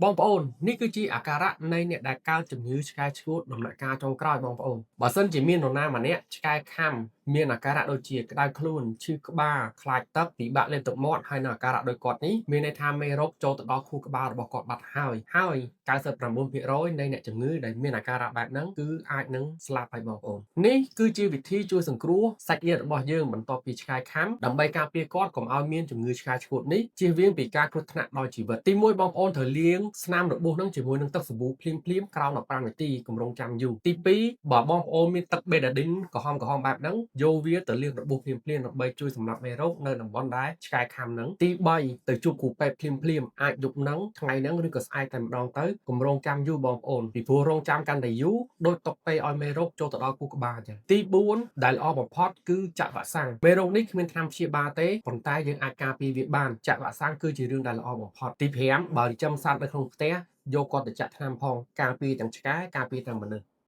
បងប្អូននេះគឺជាអាការៈនៃអ្នកដែលកើតជំងឺឆ្កែឆ្កួតដំណាក់កាលចុងក្រោយបងប្អូនបើសិនជាមាននរណាម្នាក់ឆ្កែខាំមានអាការៈដូចជាក្តៅខ្លួនឈឺក្បាលខ្លាចទឹកពិបាកលេបទឹកមាត់ហើយនៅអាការៈដូចគាត់នេះមានន័យថាមេរោគចូលទៅដល់ខួរក្បាលរបស់គាត់បាត់ហើយ99%នៃអ្នកជំងឺដែលមានអាការៈបែបហ្នឹងគឺអាចនឹងស្លាប់ហើយបងប្អូននេះគឺជាវិធីជួយសង្គ្រោះសាច់ញាតិរបស់យើងបន្ទាប់ពីឆ្កែខាំដើម្បីការពារគាត់កុំឲ្យមានជំងឺឆ្កែឆ្កួតនេះជៀសវាងពីការគ្រោះថ្នាក់ដល់ជីវិតទី1បងប្អូនត្រូវលាងស្នាមរបួសនឹងជាមួយនឹងទឹកសាប៊ូភ្លាមក្រោម15នាទីគម្រោងចាំយូរទី2បើបងប្អូនមានទឹកបេតាឌីនក្រហមបែបហ្នឹងយកវាទៅលាងរបួសភ្លាមដើម្បីជួយសម្លាប់មេរោគនៅតំបន់ដែលឆ្កែខាំហ្នឹងទី3ទៅជួបគ្រូពេទ្យភ្លាមអាចយប់ហ្នឹងថ្ងៃហ្នឹងឬក៏ស្អែកតែម្ដងទៅគម្រោងចាំយូរបងប្អូនពីព្រោះរងចាំកាន់តែយូរដូចតុកពេលឲ្យមេរោគចូលទៅដល់ខួរក្បាលអញ្ចឹងទី4ដែលល្អបំផុតគឺចាក់វ៉ាក់សាំងមេរោគនេះគ្មានថ្នាំព្យាបាលទេប៉ុន្តែយើងអាចការពារវាបានចាក់វ៉ាក់សាំងគឺជារឿងដែលល្អបំផុតទី5បើចិញ្ចឹមសត្វនៅក្នុងផ្ទះយកគាត់ទៅចាក់ថ្នាំផងការពារទាំងឆ្កែការពារទាំងមនុស្ស